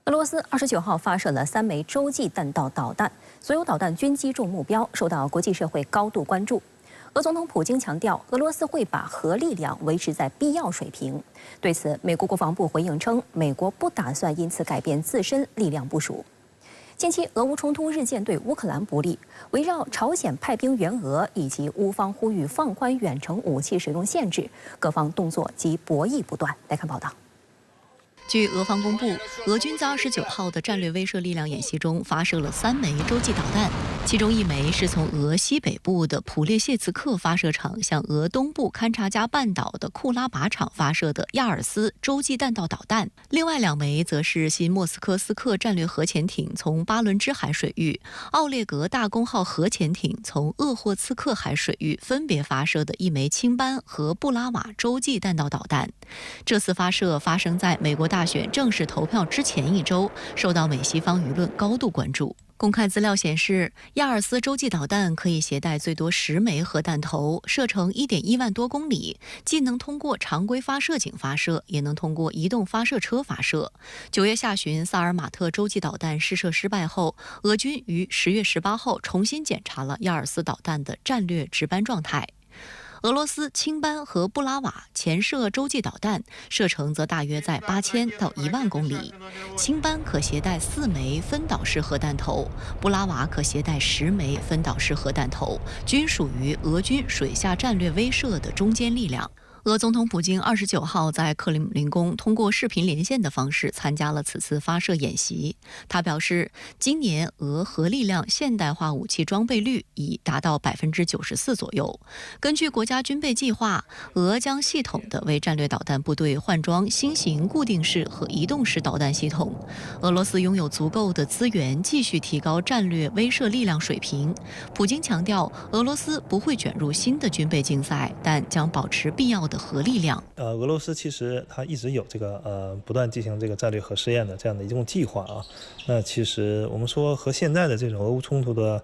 俄罗斯29号发射了3枚洲际弹道导弹，所有导弹均击中目标，受到国际社会高度关注。俄总统普京强调，俄罗斯会把核力量维持在必要水平。对此，美国国防部回应称，美国不打算因此改变自身力量部署。近期，俄乌冲突日渐对乌克兰不利，围绕朝鲜派兵援俄以及乌方呼吁放宽远程武器使用限制，各方动作及博弈不断。来看报道。 据俄方公布，俄军在29号的战略威慑力量演习中发射了3枚洲际导弹，其中1枚是从俄西北部的普列谢茨克发射场向俄东部勘察加半岛的库拉靶场发射的亚尔斯洲际弹道导弹，另外2枚则是新莫斯科斯克战略核潜艇从巴伦支海水域、奥列格大公号核潜艇从鄂霍次克海水域分别发射的1枚青斑和布拉瓦洲际弹道导弹。这次发射发生在美国大选正式投票之前1周，受到美西方舆论高度关注。公开资料显示，亚尔斯洲际导弹可以携带最多10枚核弹头，射程1.1万多公里，既能通过常规发射井发射，也能通过移动发射车发射。9月下旬，萨尔马特洲际导弹试射失败后，俄军于10月18号重新检查了亚尔斯导弹的战略值班状态。 俄罗斯青斑和布拉瓦潜射洲际导弹射程则大约在8000到1万公里。青斑可携带4枚分导式核弹头，布拉瓦可携带10枚分导式核弹头，均属于俄军水下战略威慑的中坚力量。 俄总统普京29号在克里姆林宫通过视频连线的方式参加了此次发射演习。他表示，今年俄核力量现代化武器装备率已达到94%左右。根据国家军备计划，俄将系统地为战略导弹部队换装新型固定式和移动式导弹系统。俄罗斯拥有足够的资源继续提高战略威慑力量水平。普京强调，俄罗斯不会卷入新的军备竞赛，但将保持必要的 核力量。俄罗斯其实它一直有这个不断进行这个战略核试验的这样的一种计划啊。那其实我们说和现在的这种俄乌冲突的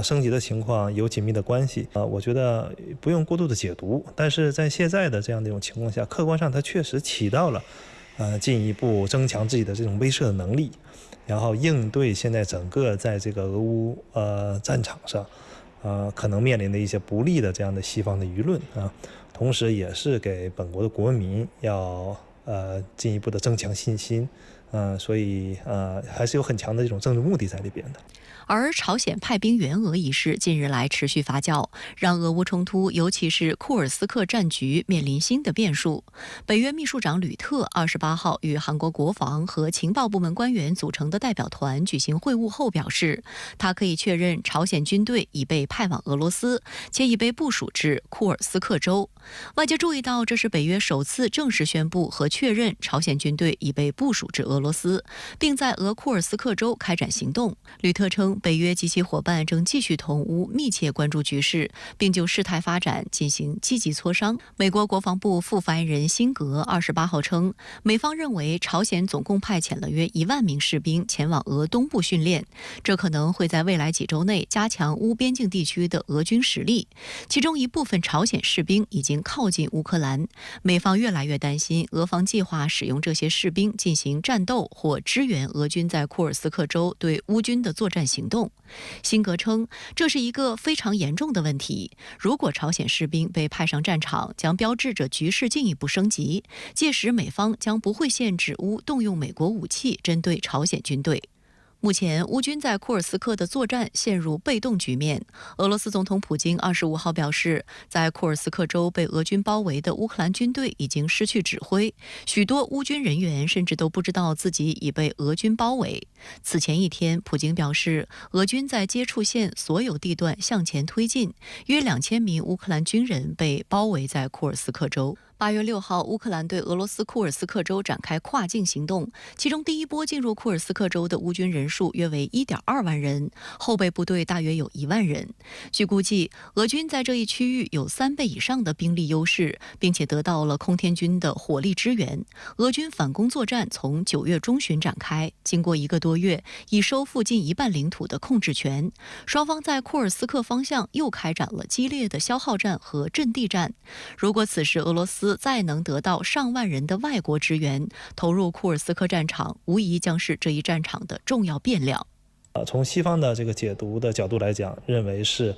升级的情况有紧密的关系啊。我觉得不用过度的解读，但是在现在的这样的一种情况下，客观上它确实起到了进一步增强自己的这种威慑的能力，然后应对现在整个在这个俄乌战场上可能面临的一些不利的这样的西方的舆论啊。 同时，也是给本国的国民要进一步的增强信心，所以还是有很强的这种政治目的在里边的。 而朝鲜派兵援俄一事近日来持续发酵，让俄乌冲突，尤其是库尔斯克战局面临新的变数。北约秘书长吕特28号与韩国国防和情报部门官员组成的代表团举行会晤后表示，他可以确认朝鲜军队已被派往俄罗斯，且已被部署至库尔斯克州。外界注意到，这是北约首次正式宣布和确认朝鲜军队已被部署至俄罗斯，并在俄库尔斯克州开展行动。吕特称， 北约及其伙伴正继续同乌密切关注局势，并就事态发展进行积极磋商。美国国防部副发言人辛格28号称，美方认为朝鲜总共派遣了约1万名士兵前往俄东部训练，这可能会在未来几周内加强乌边境地区的俄军实力。其中一部分朝鲜士兵已经靠近乌克兰，美方越来越担心俄方计划使用这些士兵进行战斗或支援俄军在库尔斯克州对乌军的作战行动。 辛格称，这是一个非常严重的问题。如果朝鲜士兵被派上战场，将标志着局势进一步升级。届时，美方将不会限制乌动用美国武器针对朝鲜军队。 目前，乌军在库尔斯克的作战陷入被动局面。俄罗斯总统普京25号表示，在库尔斯克州被俄军包围的乌克兰军队已经失去指挥，许多乌军人员甚至都不知道自己已被俄军包围。此前一天，普京表示，俄军在接触线所有地段向前推进，约2000名乌克兰军人被包围在库尔斯克州。 8月6号，乌克兰对俄罗斯库尔斯克州展开跨境行动，其中第一波进入库尔斯克州的乌军人数约为1.2万人，后备部队大约有1万人。据估计，俄军在这一区域有3倍以上的兵力优势，并且得到了空天军的火力支援。俄军反攻作战从9月中旬展开，经过1个多月，已收复近1半领土的控制权。双方在库尔斯克方向又开展了激烈的消耗战和阵地战。如果此时俄罗斯斯再能得到上万人的外国支援，投入库尔斯克战场，无疑将是这一战场的重要变量。从西方的这个解读的角度来讲，认为是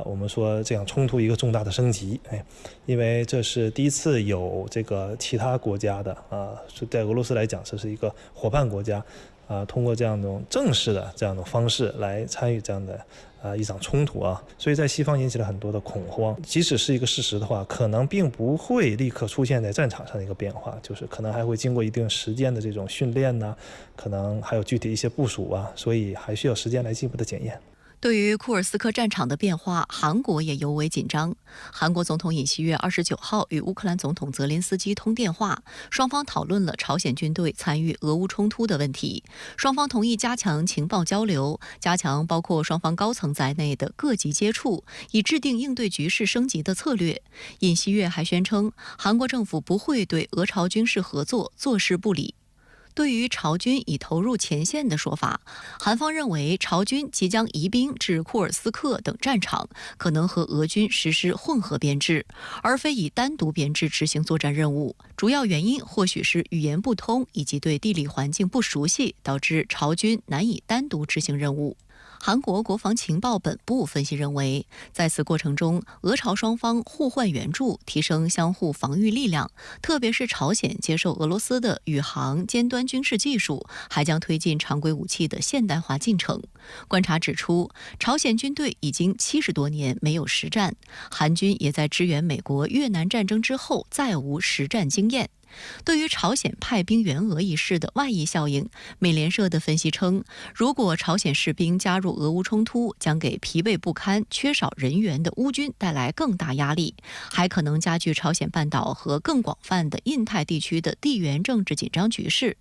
我们说这样冲突一个重大的升级，因为这是第一次有这个其他国家的在俄罗斯来讲，这是一个伙伴国家通过这样一种正式的这样的方式来参与这样的一场冲突所以在西方引起了很多的恐慌。即使是一个事实的话，可能并不会立刻出现在战场上的一个变化，就是可能还会经过一定时间的这种训练可能还有具体一些部署所以还需要时间来进一步的检验。对于库尔斯克战场的变化，韩国也尤为紧张。韩国总统尹锡悦29号与乌克兰总统泽连斯基通电话，双方讨论了朝鲜军队参与俄乌冲突的问题。双方同意加强情报交流，加强包括双方高层在内的各级接触，以制定应对局势升级的策略。尹锡悦还宣称，韩国政府不会对俄朝军事合作坐视不理。对于朝军已投入前线的说法，韩方认为朝军即将移兵至库尔斯克等战场，可能和俄军实施混合编制，而非以单独编制执行作战任务。主要原因或许是语言不通以及对地理环境不熟悉，导致朝军难以单独执行任务。韩国国防情报本部分析认为，在此过程中，俄朝双方互换援助，提升相互防御力量，特别是朝鲜接受俄罗斯的宇航尖端军事技术，还将推进常规武器的现代化进程。观察指出，朝鲜军队已经70多年没有实战，韩军也在支援美国越南战争之后再无实战经验。对于朝鲜派兵援俄一事的外溢效应，美联社的分析称，如果朝鲜士兵加入俄乌冲突，将给疲惫不堪、缺少人员的乌军带来更大压力，还可能加剧朝鲜半岛和更广泛的印太地区的地缘政治紧张局势。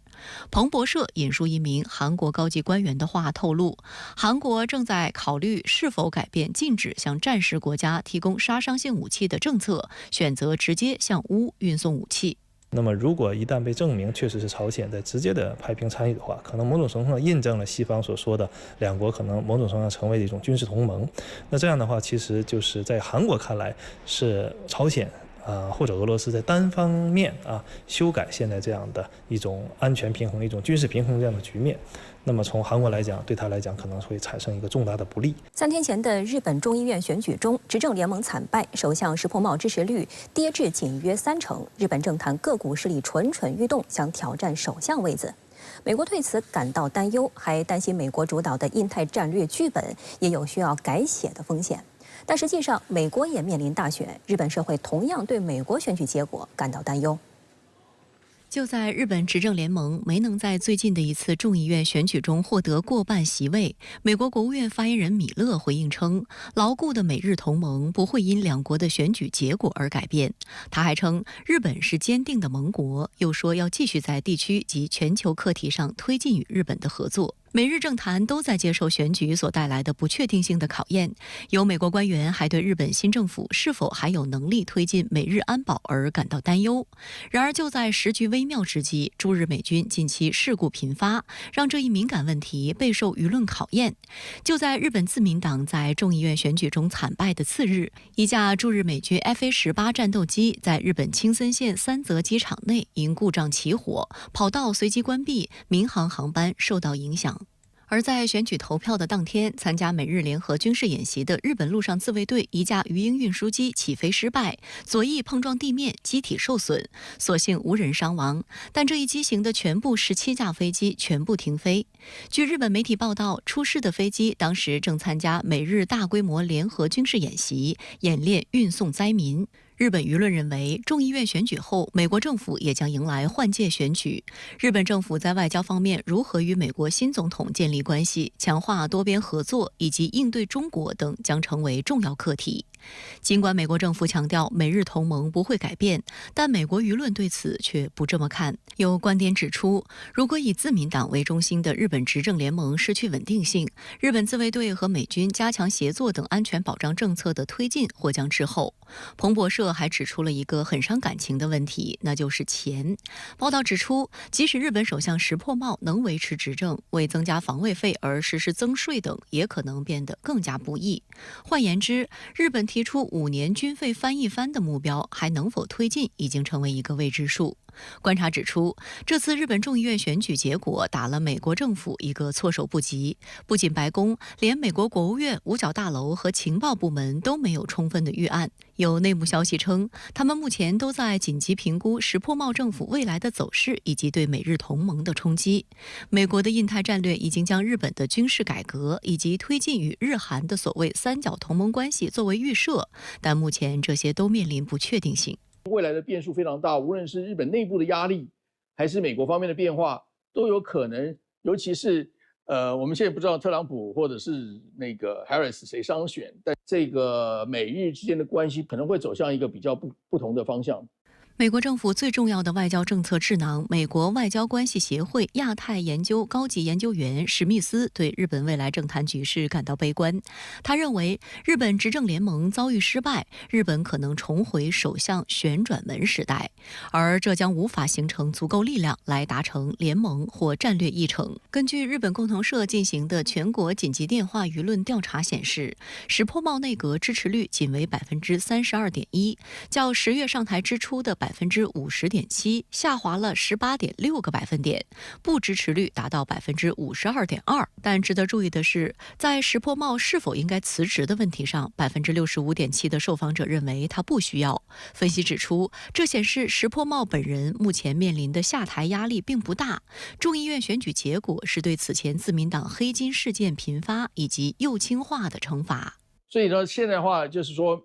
彭博社引述一名韩国高级官员的话透露，韩国正在考虑是否改变禁止向战时国家提供杀伤性武器的政策，选择直接向乌运送武器。那么如果一旦被证明确实是朝鲜在直接的派兵参与的话，可能某种程度上印证了西方所说的两国可能某种程度上成为一种军事同盟。那这样的话，其实就是在韩国看来是朝鲜或者俄罗斯在单方面修改现在这样的一种安全平衡、一种军事平衡这样的局面。那么从韩国来讲，对他来讲可能会产生一个重大的不利。3天前的日本众议院选举中，执政联盟惨败，首相石破茂支持率跌至仅约30%，日本政坛各股势力蠢蠢欲动，想挑战首相位子。美国对此感到担忧，还担心美国主导的印太战略剧本也有需要改写的风险。但实际上，美国也面临大选，日本社会同样对美国选举结果感到担忧。就在日本执政联盟没能在最近的一次众议院选举中获得过半席位，美国国务院发言人米勒回应称，牢固的美日同盟不会因两国的选举结果而改变。他还称，日本是坚定的盟国，又说要继续在地区及全球课题上推进与日本的合作。美日政坛都在接受选举所带来的不确定性的考验，有美国官员还对日本新政府是否还有能力推进美日安保而感到担忧。然而就在时局微妙之际，驻日美军近期事故频发，让这一敏感问题备受舆论考验。就在日本自民党在众议院选举中惨败的次日，一架驻日美军 FA-18战斗机在日本青森县三泽机场内因故障起火，跑道随即关闭，民航航班受到影响。而在选举投票的当天，参加美日联合军事演习的日本陆上自卫队一架鱼鹰运输机起飞失败，左翼碰撞地面，机体受损，所幸无人伤亡。但这一机型的全部17架飞机全部停飞。据日本媒体报道，出事的飞机当时正参加美日大规模联合军事演习，演练运送灾民。日本舆论认为，众议院选举后，美国政府也将迎来换届选举。日本政府在外交方面如何与美国新总统建立关系、强化多边合作以及应对中国等，将成为重要课题。尽管美国政府强调美日同盟不会改变，但美国舆论对此却不这么看。有观点指出，如果以自民党为中心的日本执政联盟失去稳定性，日本自卫队和美军加强协作等安全保障政策的推进或将滞后。彭博社还指出了一个很伤感情的问题，那就是钱。报道指出，即使日本首相石破茂能维持执政，为增加防卫费而实施增税等，也可能变得更加不易。换言之，日本提出5年军费翻一番的目标，还能否推进，已经成为一个未知数。观察指出，这次日本众议院选举结果打了美国政府一个措手不及，不仅白宫，连美国国务院、五角大楼和情报部门都没有充分的预案。有内幕消息称，他们目前都在紧急评估石破茂政府未来的走势以及对美日同盟的冲击。美国的印太战略已经将日本的军事改革以及推进与日韩的所谓三角同盟关系作为预设，但目前这些都面临不确定性。未来的变数非常大，无论是日本内部的压力，还是美国方面的变化，都有可能。尤其是我们现在不知道特朗普或者是那个 Harris 谁当选，但这个美日之间的关系可能会走向一个比较不同的方向。美国政府最重要的外交政策智囊美国外交关系协会亚太研究高级研究员史密斯对日本未来政坛局势感到悲观。他认为，日本执政联盟遭遇失败，日本可能重回首相旋转门时代，而这将无法形成足够力量来达成联盟或战略议程。根据日本共同社进行的全国紧急电话舆论调查显示，石破茂内阁支持率仅为32.1%，较10月上台之初的50.7%下滑了18.6个百分点，不支持率达到52.2%。但值得注意的是，在石破茂是否应该辞职的问题上，65.7%的受访者认为他不需要。分析指出，这显示石破茂本人目前面临的下台压力并不大。众议院选举结果是对此前自民党黑金事件频发以及右倾化的惩罚。所以呢，现在的话就是说，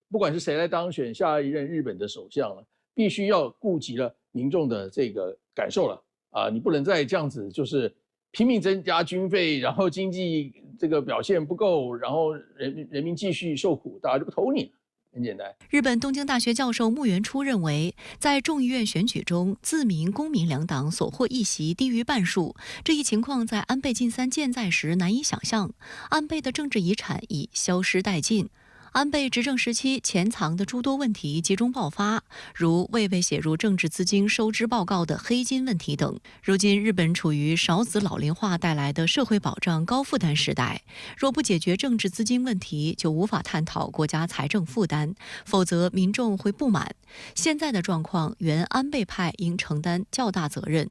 不管是谁来当选下一任日本的首相了，必须要顾及了民众的这个感受了啊！你不能再这样子，就是拼命增加军费，然后经济这个表现不够，然后人民继续受苦，大家就不投你了。很简单。日本东京大学教授木原初认为，在众议院选举中，自民、公民两党所获议席低于半数，这一情况在安倍晋三健在时难以想象。安倍的政治遗产已消失殆尽。安倍执政时期潜藏的诸多问题集中爆发，如未被写入政治资金收支报告的黑金问题等。如今日本处于少子老龄化带来的社会保障高负担时代，若不解决政治资金问题，就无法探讨国家财政负担，否则民众会不满。现在的状况，原安倍派应承担较大责任。